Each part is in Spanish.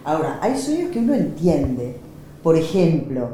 Ahora, hay sueños que uno entiende. Por ejemplo,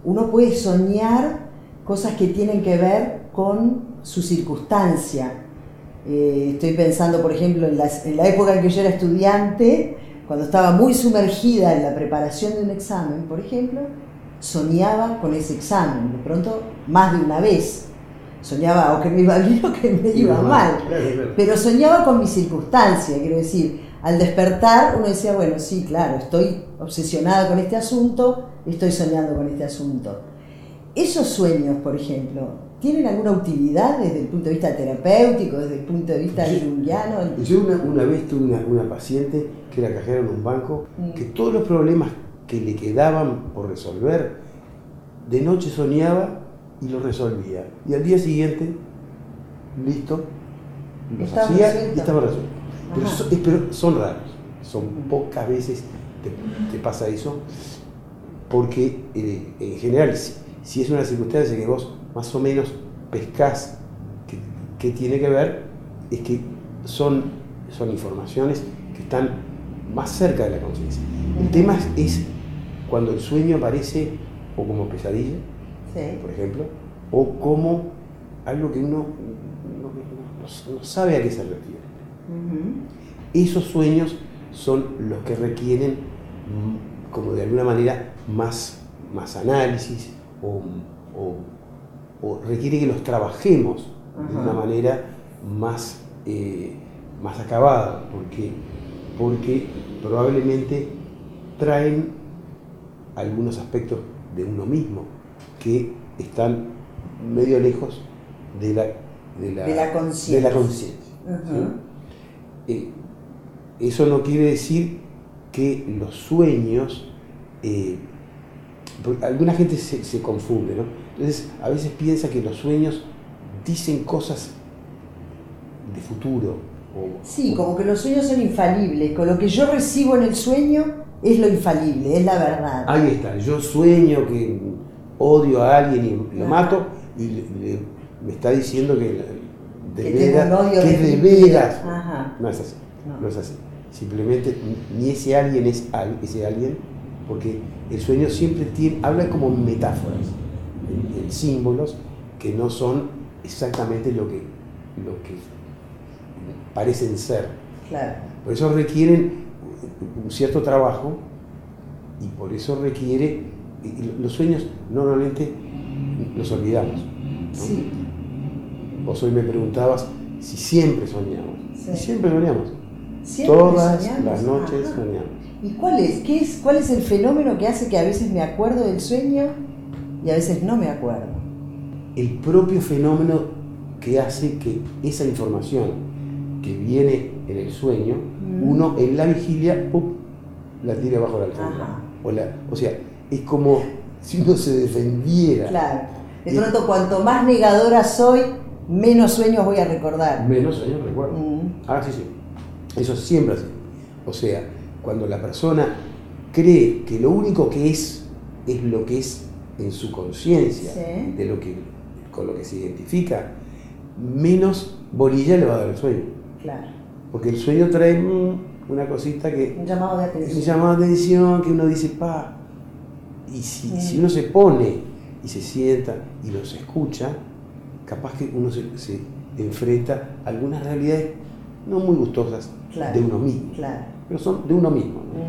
uno puede soñar cosas que tienen que ver con su circunstancia. Estoy pensando, por ejemplo, en la época en que yo era estudiante, cuando estaba muy sumergida en la preparación de un examen, por ejemplo, soñaba con ese examen, de pronto más de una vez. Soñaba o que me iba bien o que me iba mal, claro. Pero soñaba con mi circunstancia, quiero decir, al despertar uno decía, bueno, sí, claro, estoy obsesionada con este asunto, estoy soñando con este asunto. Esos sueños, por ejemplo, ¿tienen alguna utilidad desde el punto de vista terapéutico, desde el punto de vista junguiano? Yo una vez tuve una paciente que era cajera en un banco, que todos los problemas que le quedaban por resolver, de noche soñaba y los resolvía. Y al día siguiente, listo, los hacía y estaba resuelto. Pero son raros, son pocas veces te pasa eso, porque en general, si es una circunstancia que vos más o menos pescás que tiene que ver, es que son informaciones que están más cerca de la conciencia. El tema es cuando el sueño aparece o como pesadilla, por ejemplo, o como algo que uno no sabe a qué se refiere. Esos sueños son los que requieren, como de alguna manera, más análisis o requiere que los trabajemos de una manera más acabada, porque probablemente traen algunos aspectos de uno mismo que están medio lejos de la conciencia. ¿Sí? Eso no quiere decir que los sueños, alguna gente se confunde, ¿no? Entonces a veces piensa que los sueños dicen cosas de futuro. Sí, como que los sueños son infalibles, con lo que yo recibo en el sueño es lo infalible, es la verdad. Ahí está, yo sueño que odio a alguien y lo mato y me está diciendo que es de veras. No es así, no es así. Simplemente ni ese alguien es ese alguien, porque el sueño siempre habla como metáforas, en símbolos que no son exactamente lo que parecen ser. Claro. Por eso requieren un cierto trabajo y por eso requiere, los sueños normalmente los olvidamos, ¿no? Sí. Vos hoy me preguntabas si siempre soñamos. Sí. Y siempre soñamos. ¿Siempre Todas soñamos? las noches soñamos. ¿Y cuál es el fenómeno que hace que a veces me acuerdo del sueño y a veces no me acuerdo? El propio fenómeno que hace que esa información que viene en el sueño, uno en la vigilia la tira bajo la alfombra. O sea, es como si uno se defendiera. Claro. De pronto, cuanto más negadora soy, menos sueños voy a recordar. Menos sueños recuerdo. Sí. Eso es siempre así. O sea, cuando la persona cree que lo único que es lo que es en su conciencia, con lo que se identifica, menos bolilla le va a dar el sueño. Claro. Porque el sueño trae una cosita que... Un llamado de atención. Un llamado de atención que uno dice, y si uno se pone y se sienta y los escucha, capaz que uno se enfrenta a algunas realidades no muy gustosas de uno mismo. Claro. Pero son de uno mismo, ¿no?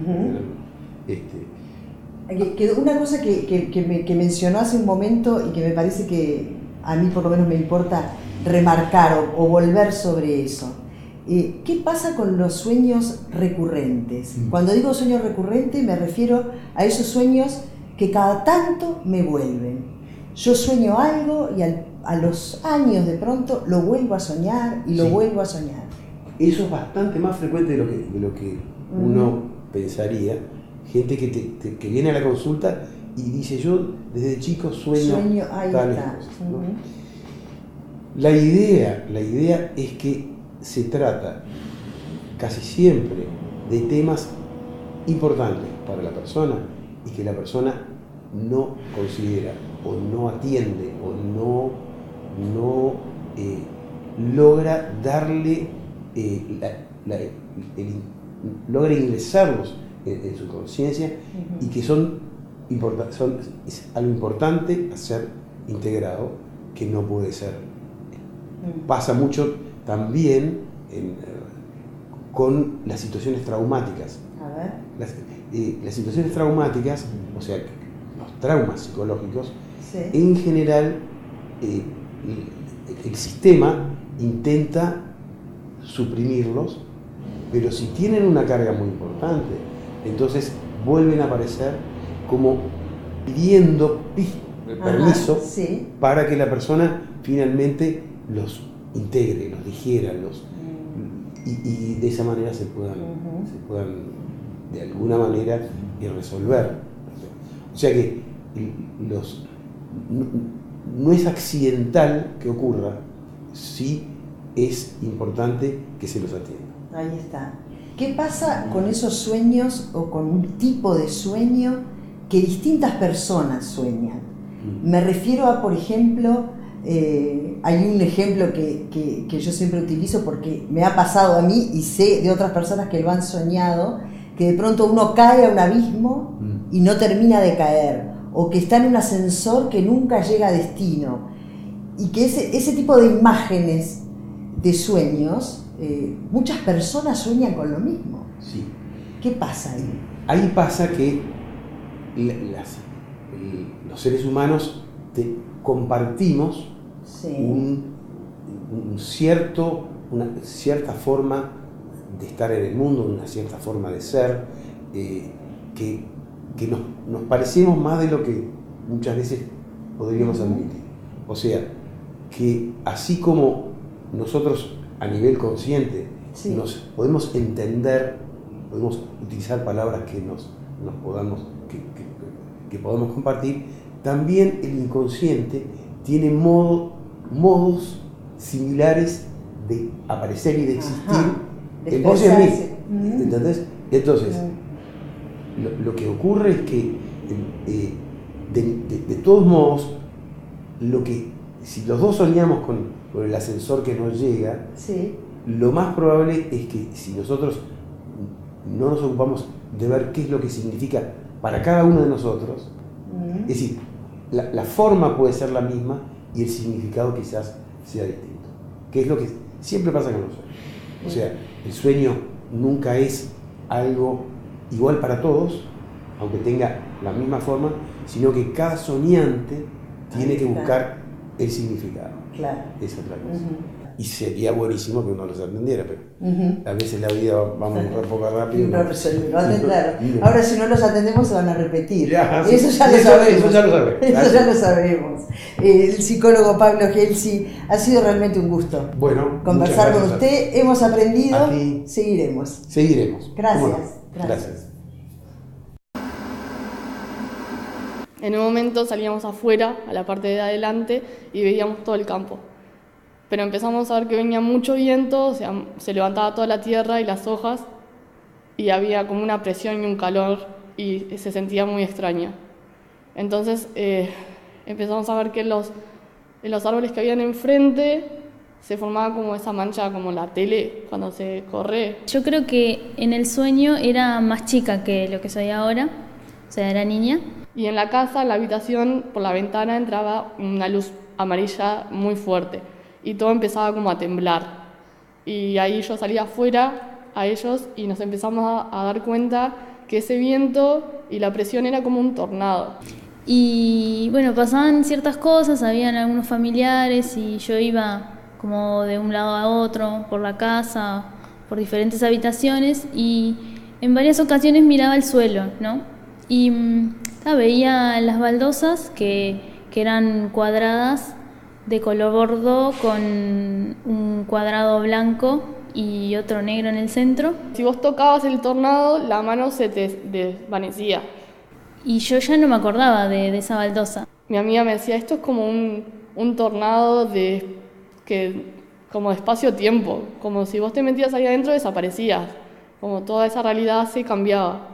Una cosa que mencionó hace un momento y que me parece que a mí por lo menos me importa remarcar o volver sobre eso. ¿Qué pasa con los sueños recurrentes? Cuando digo sueños recurrentes me refiero a esos sueños que cada tanto me vuelven. Yo sueño algo y a los años de pronto lo vuelvo a soñar y lo vuelvo a soñar. Eso es bastante más frecuente de lo que uno pensaría. Gente que viene a la consulta y dice, yo desde chico sueño tales cosas, ¿no? La idea es que se trata casi siempre de temas importantes para la persona y que la persona no considera o no atiende o no logra darle, logra ingresarlos en su conciencia, y que es algo importante a ser integrado, que no puede ser. Pasa mucho también con las situaciones traumáticas. A ver. Las situaciones traumáticas, o sea, los traumas psicológicos, Sí. en general el sistema intenta suprimirlos, pero si tienen una carga muy importante, entonces vuelven a aparecer como pidiendo permiso, sí, para que la persona finalmente los integre, los digiera, y de esa manera se puedan de alguna manera resolver. O sea que no es accidental que ocurra, sí es importante que se los atienda. Ahí está. ¿Qué pasa con esos sueños o con un tipo de sueño que distintas personas sueñan? Me refiero a, por ejemplo, hay un ejemplo que yo siempre utilizo porque me ha pasado a mí y sé de otras personas que lo han soñado, que de pronto uno cae a un abismo y no termina de caer, o que está en un ascensor que nunca llega a destino, y que ese tipo de imágenes de sueños, muchas personas sueñan con lo mismo. Sí. ¿Qué pasa ahí? Ahí pasa que los seres humanos compartimos una cierta forma de estar en el mundo, una cierta forma de ser, que nos parecemos más de lo que muchas veces podríamos admitir. O sea, que así como nosotros a nivel consciente nos podemos entender, podemos utilizar palabras que que podamos compartir, también el inconsciente tiene modos similares de aparecer y de existir en vos y en mí. ¿Entendés? Entonces, lo que ocurre es que de todos modos, si los dos soñamos con el ascensor que nos llega, lo más probable es que si nosotros no nos ocupamos de ver qué es lo que significa para cada uno de nosotros, es decir, la forma puede ser la misma y el significado quizás sea distinto, que es lo que siempre pasa con los sueños. O sea, el sueño nunca es algo igual para todos, aunque tenga la misma forma, sino que cada soñante tiene que buscar el significado. Claro. Es otra cosa. Y sería buenísimo que uno los atendiera, pero a veces la vida va muy poco rápido. Ahora, si no los atendemos, se van a repetir. Eso ya lo sabemos. El psicólogo Pablo Gelsi, ha sido realmente un gusto conversar con usted. Hemos aprendido, seguiremos. Gracias. Gracias. En un momento salíamos afuera, a la parte de adelante, y veíamos todo el campo. Pero empezamos a ver que venía mucho viento, o sea, se levantaba toda la tierra y las hojas, y había como una presión y un calor, y se sentía muy extraño. Entonces empezamos a ver que en los árboles que habían enfrente se formaba como esa mancha, como la tele cuando se corre. Yo creo que en el sueño era más chica que lo que soy ahora, o sea, era niña. Y en la casa, en la habitación, por la ventana entraba una luz amarilla muy fuerte. Y todo empezaba como a temblar. Y ahí yo salía afuera a ellos y nos empezamos a dar cuenta que ese viento y la presión era como un tornado. Y bueno, pasaban ciertas cosas, habían algunos familiares y yo iba como de un lado a otro por la casa, por diferentes habitaciones, y en varias ocasiones miraba el suelo, ¿no? Y veía las baldosas que eran cuadradas de color bordo con un cuadrado blanco, y otro negro en el centro. Si vos tocabas el tornado, la mano se te desvanecía. Y yo ya no me acordaba de esa baldosa. Mi amiga me decía, esto es como un tornado como de espacio-tiempo, como si vos te metías ahí adentro desaparecías, como toda esa realidad se cambiaba.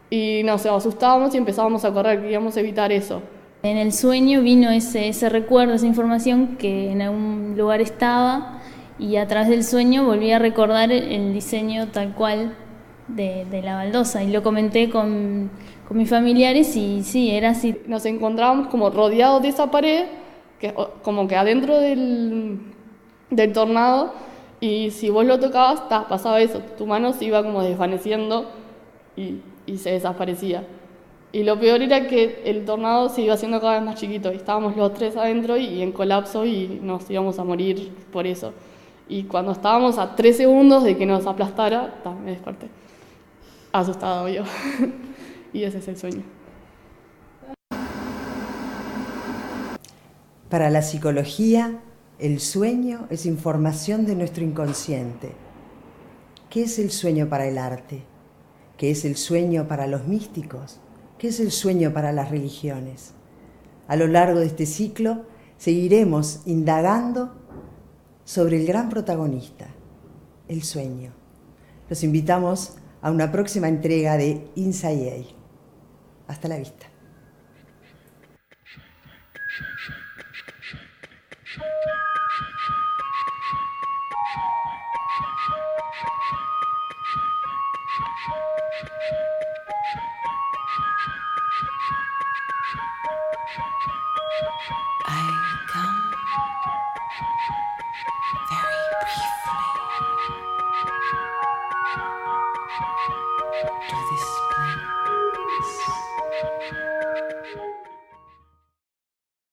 Y nos asustábamos y empezábamos a correr, queríamos evitar eso. En el sueño vino ese recuerdo, esa información que en algún lugar estaba, y a través del sueño volví a recordar el diseño tal cual de la baldosa, y lo comenté con mis familiares y sí, era así. Nos encontrábamos como rodeados de esa pared, como que adentro del tornado, y si vos lo tocabas, pasaba eso, tu mano se iba como desvaneciendo y se desaparecía. Y lo peor era que el tornado se iba haciendo cada vez más chiquito, y estábamos los tres adentro y en colapso y nos íbamos a morir por eso. Y cuando estábamos a 3 segundos de que nos aplastara, me desperté. Asustada, obvio. Y ese es el sueño. Para la psicología, el sueño es información de nuestro inconsciente. ¿Qué es el sueño para el arte? ¿Qué es el sueño para los místicos? ¿Qué es el sueño para las religiones? A lo largo de este ciclo seguiremos indagando sobre el gran protagonista, el sueño. Los invitamos a una próxima entrega de Inside. Hasta la vista. I come very briefly to this place